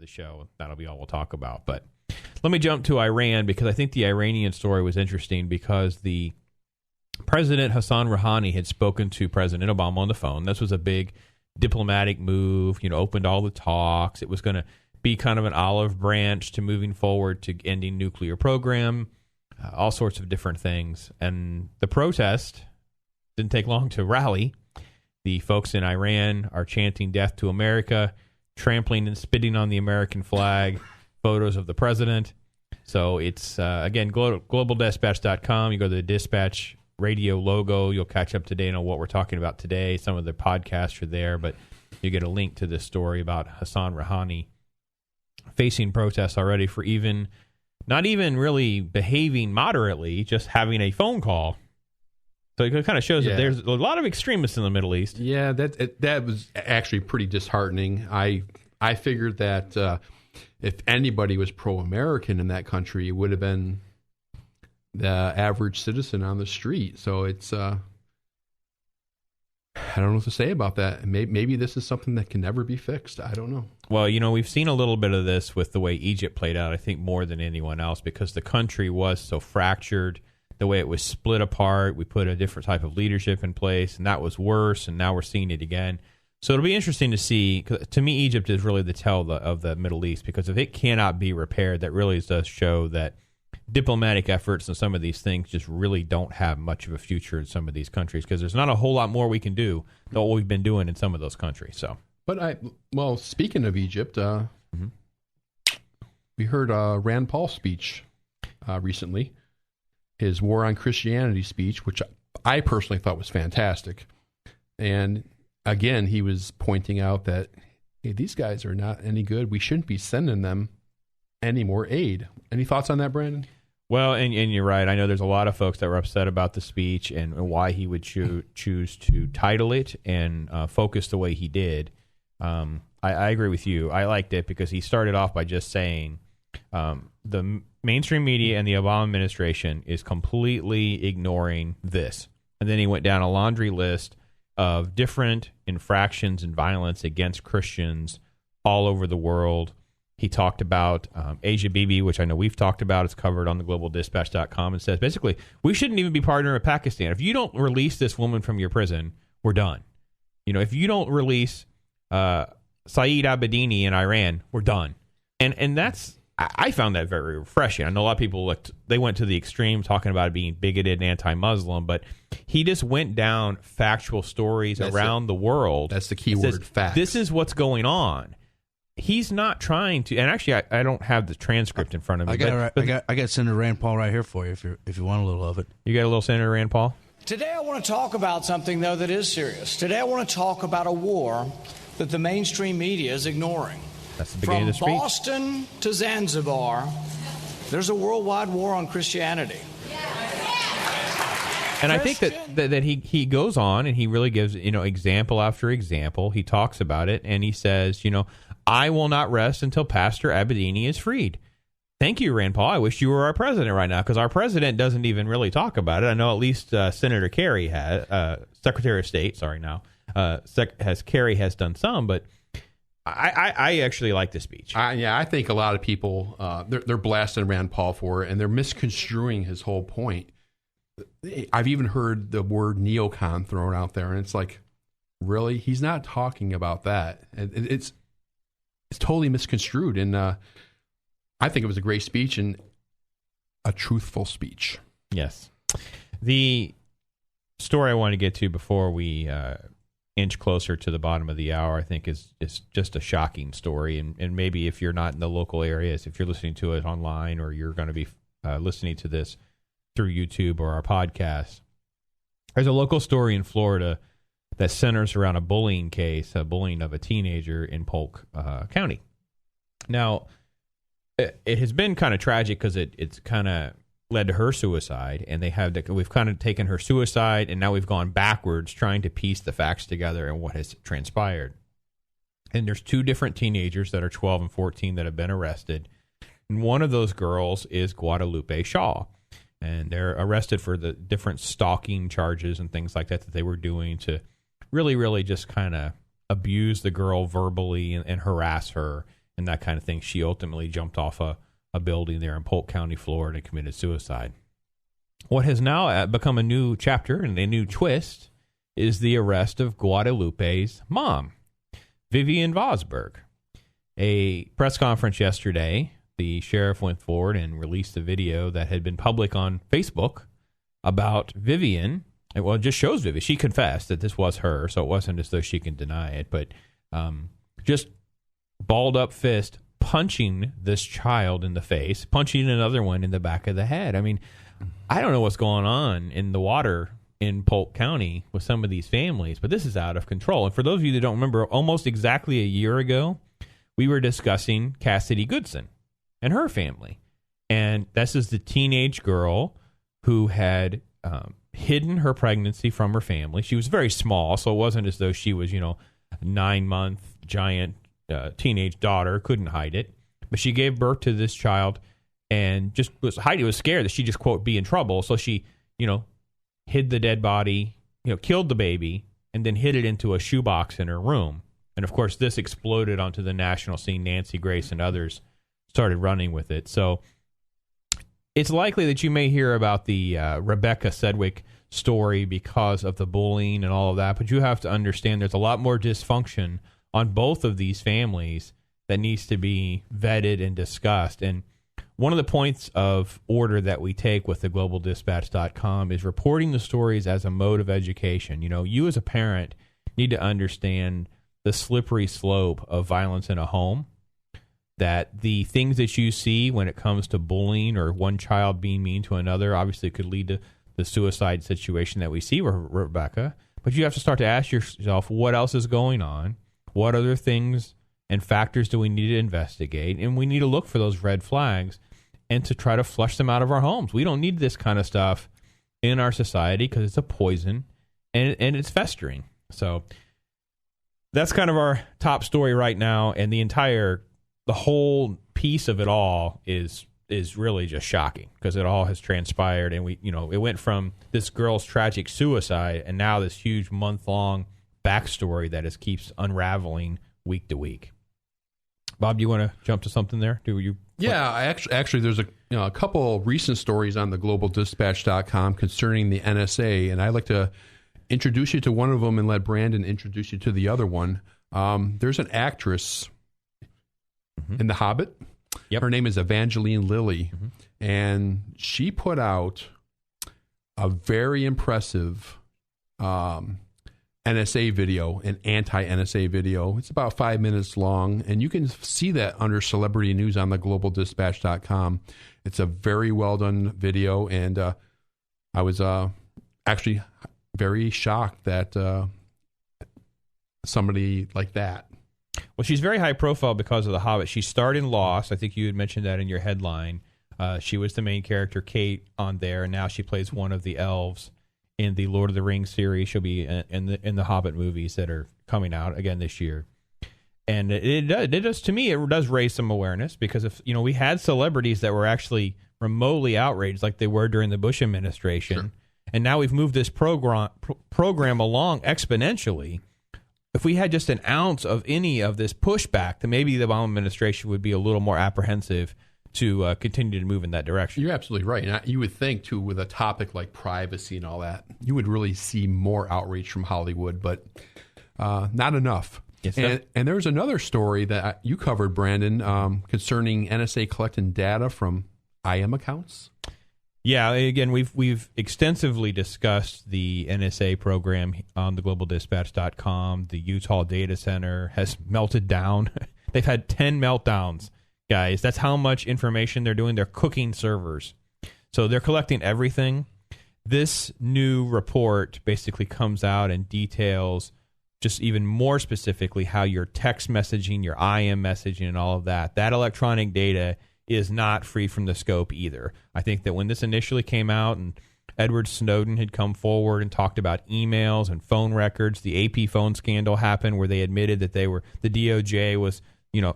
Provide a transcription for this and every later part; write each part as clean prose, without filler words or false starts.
the show. That'll be all we'll talk about. But let me jump to Iran, because I think the Iranian story was interesting because the President Hassan Rouhani had spoken to President Obama on the phone. This was a big diplomatic move, opened all the talks. It was going to be kind of an olive branch to moving forward to ending nuclear program, all sorts of different things. And the protest didn't take long to rally. The folks in Iran are chanting death to America, trampling and spitting on the American flag, photos of the president. So it's, again, globaldispatch.com. You go to the Dispatch radio logo. You'll catch up to date on what we're talking about today. Some of the podcasts are there, but you get a link to this story about Hassan Rouhani facing protests already for not even really behaving moderately, just having a phone call. So it kind of shows that there's a lot of extremists in the Middle East. Yeah, that was actually pretty disheartening. I figured that if anybody was pro-American in that country, it would have been the average citizen on the street. So it's, I don't know what to say about that. Maybe this is something that can never be fixed. I don't know. Well, we've seen a little bit of this with the way Egypt played out, I think more than anyone else, because the country was so fractured, the way it was split apart. We put a different type of leadership in place, and that was worse, and now we're seeing it again. So it'll be interesting to see. To me, Egypt is really the tell of the Middle East, because if it cannot be repaired, that really does show that diplomatic efforts and some of these things just really don't have much of a future in some of these countries, because there's not a whole lot more we can do than what we've been doing in some of those countries. So, but speaking of Egypt, we heard Rand Paul's speech recently, his War on Christianity speech, which I personally thought was fantastic. And again, he was pointing out that, hey, these guys are not any good. We shouldn't be sending them any more aid. Any thoughts on that, Brandon? Well, and you're right. I know there's a lot of folks that were upset about the speech and why he would choose to title it and focus the way he did. I agree with you. I liked it because he started off by just saying the mainstream media and the Obama administration is completely ignoring this. And then he went down a laundry list of different infractions and violence against Christians all over the world. He talked about Asia Bibi, which I know we've talked about. It's covered on the globaldispatch.com, and says basically we shouldn't even be partnering with Pakistan. If you don't release this woman from your prison, we're done. If you don't release Saeed Abedini in Iran, we're done. And that's, I found that very refreshing. I know a lot of people they went to the extreme talking about it being bigoted and anti-Muslim, but he just went down factual stories around the world. That's the key word, facts. This is what's going on. He's not trying to, and actually, I don't have the transcript in front of me. I got Senator Rand Paul right here for you if you want a little of it. You got a little Senator Rand Paul? Today I want to talk about something, though, that is serious. Today I want to talk about a war that the mainstream media is ignoring. That's the beginning of the speech. From Boston to Zanzibar, there's a worldwide war on Christianity. And I think that he goes on and he really gives, example after example. He talks about it and he says, I will not rest until Pastor Abedini is freed. Thank you, Rand Paul. I wish you were our president right now, because our president doesn't even really talk about it. I know at least Senator Kerry has, Secretary of State, Kerry has done some, but I actually like the speech. I think a lot of people, they're blasting Rand Paul for it, and they're misconstruing his whole point. I've even heard the word neocon thrown out there, and it's like, really? He's not talking about that. It's totally misconstrued, and I think it was a great speech and a truthful speech. Yes. The story I want to get to before we inch closer to the bottom of the hour, I think is just a shocking story, and maybe if you're not in the local areas, if you're listening to it online or you're going to be listening to this through YouTube or our podcast, there's a local story in Florida that centers around a bullying case, a bullying of a teenager in Polk County. Now, it has been kind of tragic because it's kind of led to her suicide, and we've kind of taken her suicide, and now we've gone backwards trying to piece the facts together and what has transpired. And there's two different teenagers that are 12 and 14 that have been arrested, and one of those girls is Guadalupe Shaw. And they're arrested for the different stalking charges and things like that they were doing to really, really just kind of abuse the girl verbally and harass her and that kind of thing. She ultimately jumped off a building there in Polk County, Florida, and committed suicide. What has now become a new chapter and a new twist is the arrest of Guadalupe's mom, Vivian Vosberg. A press conference yesterday, the sheriff went forward and released a video that had been public on Facebook about Vivian. Well, it just shows Vivian. She confessed that this was her, so it wasn't as though she can deny it, but just balled up fist punching this child in the face, punching another one in the back of the head. I mean, I don't know what's going on in the water in Polk County with some of these families, but this is out of control. And for those of you that don't remember, almost exactly a year ago, we were discussing Cassidy Goodson and her family. And this is the teenage girl who had hidden her pregnancy from her family. She was very small, so it wasn't as though she was, 9-month giant teenage daughter, couldn't hide it. But she gave birth to this child, and Heidi was scared that she'd just, quote, be in trouble. So she, hid the dead body, killed the baby, and then hid it into a shoebox in her room. And of course, this exploded onto the national scene. Nancy Grace and others started running with it. So it's likely that you may hear about the Rebecca Sedgwick story because of the bullying and all of that. But you have to understand there's a lot more dysfunction on both of these families that needs to be vetted and discussed. And one of the points of order that we take with the globaldispatch.com is reporting the stories as a mode of education. You as a parent need to understand the slippery slope of violence in a home, that the things that you see when it comes to bullying or one child being mean to another obviously could lead to the suicide situation that we see with Rebecca. But you have to start to ask yourself, what else is going on? What other things and factors do we need to investigate? And we need to look for those red flags and to try to flush them out of our homes. We don't need this kind of stuff in our society because it's a poison and it's festering. So that's kind of our top story right now. And the whole piece of it all is really just shocking because it all has transpired. And it went from this girl's tragic suicide and now this huge month-long backstory that keeps unraveling week to week. Bob, do you want to jump to something there? Yeah, actually, there's a couple recent stories on the globaldispatch.com concerning the NSA, and I'd like to introduce you to one of them and let Brandon introduce you to the other one. There's an actress in The Hobbit. Yep. Her name is Evangeline Lilly, and she put out a very impressive NSA video, an anti-NSA video. It's about 5 minutes long, and you can see that under celebrity news on the globaldispatch.com. It's a very well done video, and I was actually very shocked that somebody like that. Well, she's very high profile because of The Hobbit. She starred in Lost. I think you had mentioned that in your headline. She was the main character, Kate, on there, and now she plays one of the elves in the Lord of the Rings series. She'll be in the Hobbit movies that are coming out again this year. And it does raise some awareness because if we had celebrities that were actually remotely outraged like they were during the Bush administration, sure. And now we've moved this program along exponentially. If we had just an ounce of any of this pushback, then maybe the Obama administration would be a little more apprehensive to continue to move in that direction. You're absolutely right. And you would think, too, with a topic like privacy and all that, you would really see more outrage from Hollywood, but not enough. Yes, and there's another story that you covered, Brandon, concerning NSA collecting data from IM accounts. Yeah, again, we've extensively discussed the NSA program on the globaldispatch.com. The Utah data center has melted down. They've had 10 meltdowns, guys. That's how much information they're doing. They're cooking servers. So they're collecting everything. This new report basically comes out and details just even more specifically how your text messaging, your IM messaging, and all of that electronic data is not free from the scope either. I think that when this initially came out and Edward Snowden had come forward and talked about emails and phone records, the AP phone scandal happened where they admitted that the DOJ was,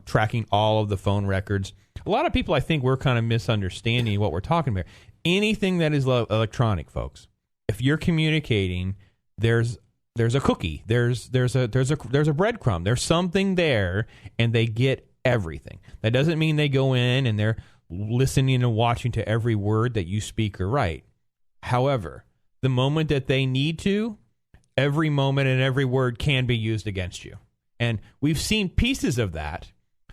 tracking all of the phone records. A lot of people, I think, were kind of misunderstanding what we're talking about. Anything that is electronic, folks, if you're communicating, there's a cookie, there's a breadcrumb, there's something there, and they get everything. That doesn't mean they go in and they're listening and watching to every word that you speak or write. However, the moment that they need to, every moment and every word can be used against you. And we've seen pieces of that.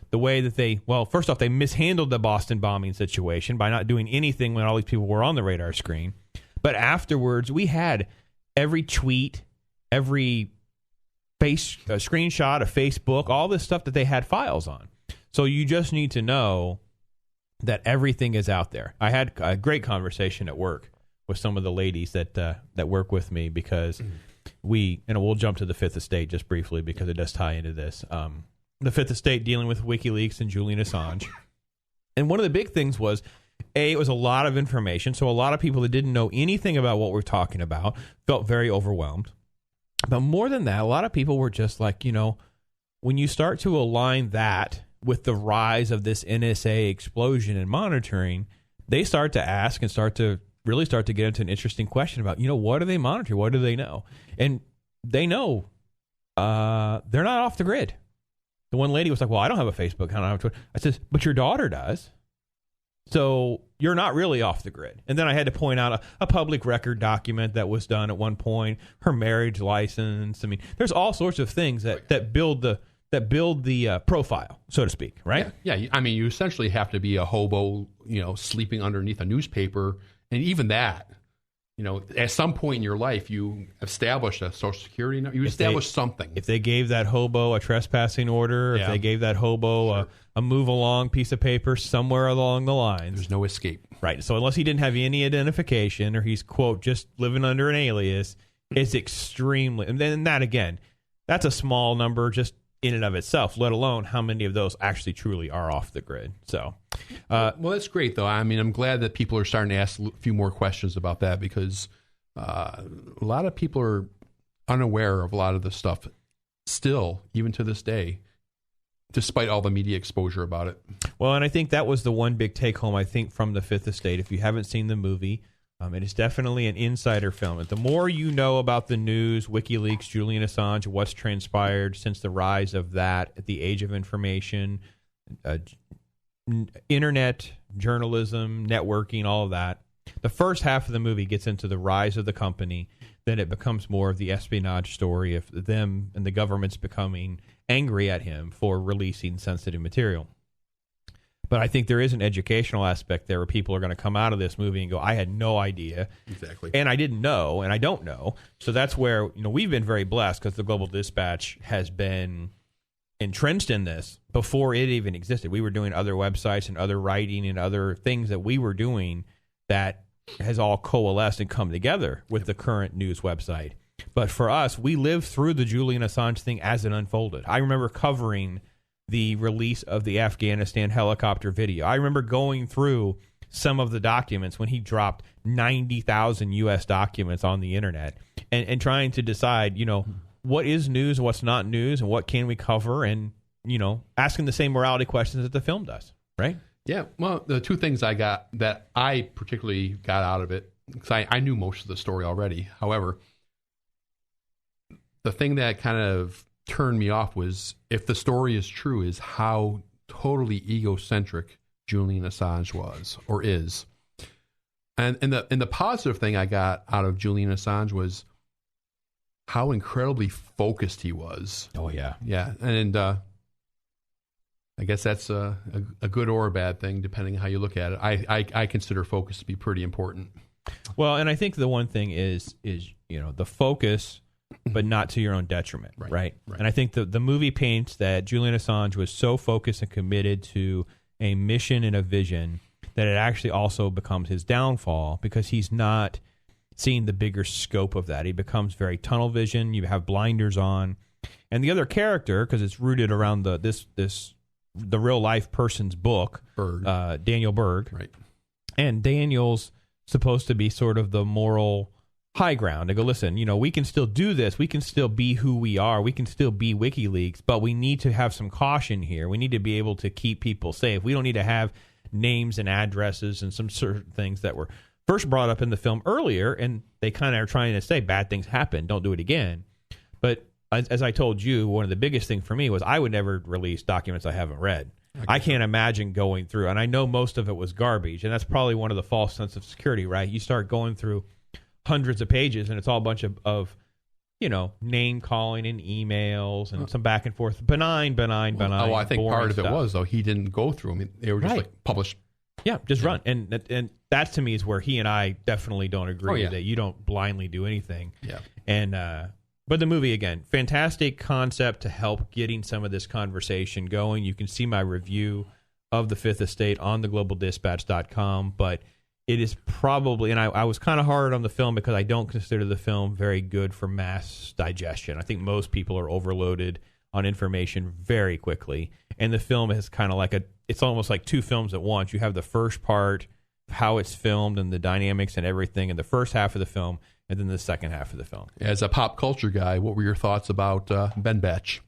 The way that they, well, first off, they mishandled the Boston bombing situation by not doing anything when all these people were on the radar screen. But afterwards, we had every tweet, every screenshot of Facebook, all this stuff that they had files on. So you just need to know that everything is out there. I had a great conversation at work with some of the ladies that work with me because we'll jump to the Fifth Estate just briefly because it does tie into this. The Fifth Estate dealing with WikiLeaks and Julian Assange. And one of the big things was, it was a lot of information. So a lot of people that didn't know anything about what we're talking about felt very overwhelmed. But more than that, a lot of people were just like, when you start to align that with the rise of this NSA explosion and monitoring, they start to ask and start to get into an interesting question about, what do they monitor? What do they know? And they know they're not off the grid. The one lady was like, well, I don't have a Facebook account. I don't have Twitter. I said, but your daughter does. So you're not really off the grid. And then I had to point out a public record document that was done at one point, her marriage license. I mean, there's all sorts of things that build the profile, so to speak, right? Yeah. I mean, you essentially have to be a hobo, sleeping underneath a newspaper. And even that, at some point in your life, you established a Social Security number. You established something. If they gave that hobo a trespassing order, if they gave that hobo a move along piece of paper somewhere along the lines. There's no escape. Right. So unless he didn't have any identification or he's, quote, just living under an alias, it's extremely. And then that, again, that's a small number just in and of itself, let alone how many of those actually truly are off the grid. So, well, that's great, though. I mean, I'm glad that people are starting to ask a few more questions about that because a lot of people are unaware of a lot of this stuff still, even to this day, despite all the media exposure about it. Well, and I think that was the one big take home, I think, from the Fifth Estate. If you haven't seen the movie, it is definitely an insider film. The more you know about the news, WikiLeaks, Julian Assange, what's transpired since the rise of that at the age of information, internet, journalism, networking, all of that. The first half of the movie gets into the rise of the company. Then it becomes more of the espionage story of them and the government's becoming angry at him for releasing sensitive material. But I think there is an educational aspect there where people are going to come out of this movie and go, I had no idea. Exactly. And I didn't know, and I don't know. So that's where, we've been very blessed because the Global Dispatch has been entrenched in this before it even existed. We were doing other websites and other writing and other things that we were doing that has all coalesced and come together with the current news website. But for us, we lived through the Julian Assange thing as it unfolded. I remember covering the release of the Afghanistan helicopter video. I remember going through some of the documents when he dropped 90,000 U.S. documents on the internet and trying to decide, what is news, what's not news, and what can we cover, and, asking the same morality questions that the film does, right? Yeah, well, the two things that I particularly got out of it, because I knew most of the story already. However, the thing that kind of turned me off was, if the story is true, is how totally egocentric Julian Assange was or is. And the positive thing I got out of Julian Assange was how incredibly focused he was. Oh, yeah. Yeah, and I guess that's a good or a bad thing, depending on how you look at it. I consider focus to be pretty important. Well, and I think the one thing is the focus, but not to your own detriment, right? And I think the movie paints that Julian Assange was so focused and committed to a mission and a vision that it actually also becomes his downfall because he's not seeing the bigger scope of that. He becomes very tunnel vision. You have blinders on. And the other character, because it's rooted around the real life person's book, Daniel Berg. Right. And Daniel's supposed to be sort of the moral high ground. They go, listen, we can still do this. We can still be who we are. We can still be WikiLeaks, but we need to have some caution here. We need to be able to keep people safe. We don't need to have names and addresses and some certain things that were first brought up in the film earlier, and they kind of are trying to say bad things happen. Don't do it again. But as I told you, one of the biggest things for me was I would never release documents I haven't read. I can't imagine going through, and I know most of it was garbage, and that's probably one of the false sense of security, right? You start going through hundreds of pages, and it's all a bunch of name calling and emails and some back and forth. Benign. Oh, I think part of it stuff. was, though, he didn't go through them. They were just like published. Yeah, just run. And that to me is where he and I definitely don't agree that you don't blindly do anything. Yeah. And but the movie, again, fantastic concept to help getting some of this conversation going. You can see my review of The Fifth Estate on theglobaldispatch.com, but it is probably, and I was kind of hard on the film because I don't consider the film very good for mass digestion. I think most people are overloaded on information very quickly. And the film is kind of it's almost like two films at once. You have the first part, how it's filmed and the dynamics and everything in the first half of the film, and then the second half of the film. As a pop culture guy, what were your thoughts about Ben Batch?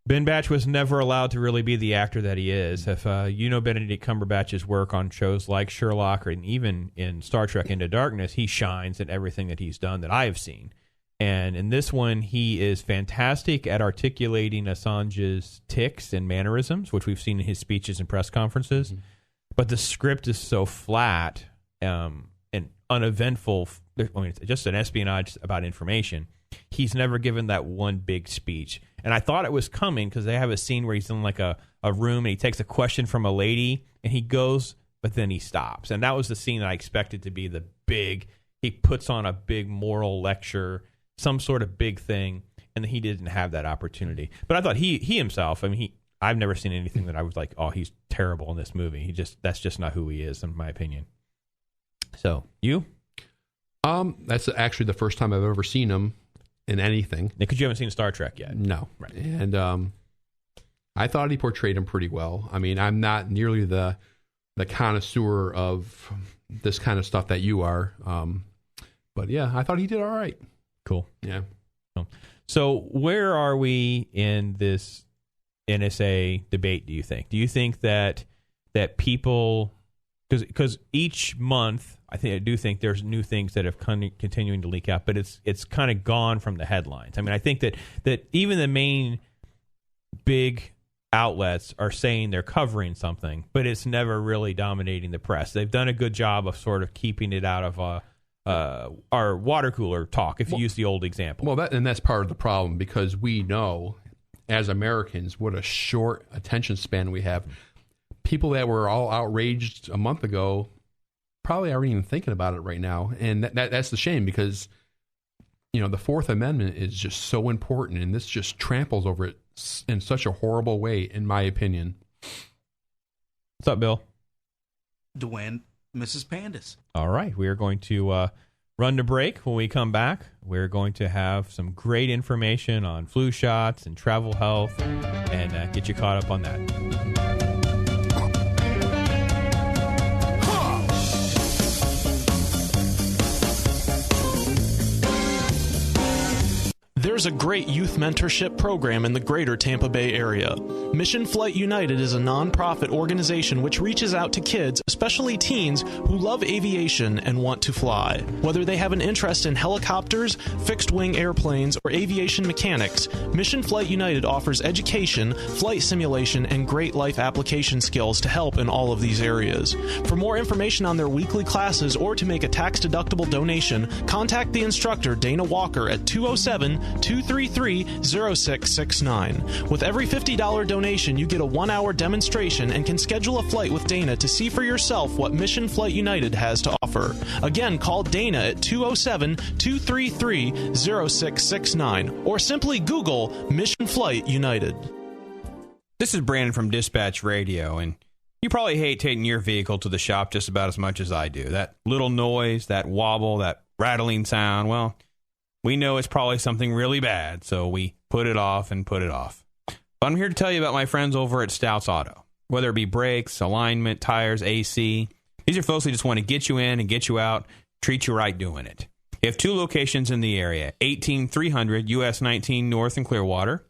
Ben Batch was never allowed to really be the actor that he is. If Benedict Cumberbatch's work on shows like Sherlock or even in Star Trek Into Darkness, he shines in everything that he's done that I have seen. And in this one, he is fantastic at articulating Assange's tics and mannerisms, which we've seen in his speeches and press conferences. Mm-hmm. But the script is so flat and uneventful. I mean, it's just an espionage about information. He's never given that one big speech. And I thought it was coming because they have a scene where he's in like a room and he takes a question from a lady and he goes, but then he stops. And that was the scene that I expected to be the big, he puts on a big moral lecture, some sort of big thing, and he didn't have that opportunity. But I thought he himself, I've never seen anything that I was like, oh, he's terrible in this movie. That's just not who he is, in my opinion. So, you? That's actually the first time I've ever seen him in anything. Because you haven't seen Star Trek yet. No. Right. And I thought he portrayed him pretty well. I mean, I'm not nearly the connoisseur of this kind of stuff that you are. But yeah, I thought he did all right. Cool. Yeah. So where are we in this NSA debate, do you think? Do you think that people, because each month, I do think there's new things that have continuing to leak out, but it's kind of gone from the headlines. I mean, I think that even the main big outlets are saying they're covering something, but it's never really dominating the press. They've done a good job of sort of keeping it out of our water cooler talk, if you use the old example. Well, that's part of the problem, because we know as Americans what a short attention span we have. People that were all outraged a month ago probably aren't even thinking about it right now. And that's the shame, because, the Fourth Amendment is just so important, and this just tramples over it in such a horrible way, in my opinion. What's up, Bill? Dwayne, Mrs. Pandis. All right. We are going to run to break. When we come back, we're going to have some great information on flu shots and travel health and get you caught up on that. There's a great youth mentorship program in the greater Tampa Bay area. Mission Flight United is a nonprofit organization which reaches out to kids, especially teens, who love aviation and want to fly. Whether they have an interest in helicopters, fixed-wing airplanes, or aviation mechanics, Mission Flight United offers education, flight simulation, and great life application skills to help in all of these areas. For more information on their weekly classes or to make a tax-deductible donation, contact the instructor Dana Walker at 207-233-0669. With every $50 donation, you get a 1-hour demonstration and can schedule a flight with Dana to see for yourself what Mission Flight United has to offer. Again, call Dana at 207-233-0669 or simply Google Mission Flight United. This is Brandon from Dispatch Radio, and you probably hate taking your vehicle to the shop just about as much as I do. That little noise, that wobble, that rattling sound, well, we know it's probably something really bad, so we put it off and put it off. But I'm here to tell you about my friends over at Stouts Auto. Whether it be brakes, alignment, tires, AC, these are folks who just want to get you in and get you out, treat you right doing it. They have 2 locations in the area, 18300 US 19 North in Clearwater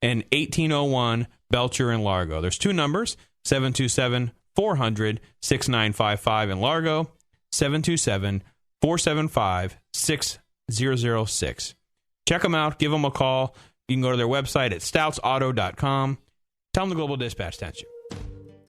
and 1801 Belcher in Largo. There's 2 numbers, 727-400-6955 in Largo, 727-475-6006. Check them out. Give them a call. You can go to their website at stoutsauto.com. Tell them the Global Dispatch sent you.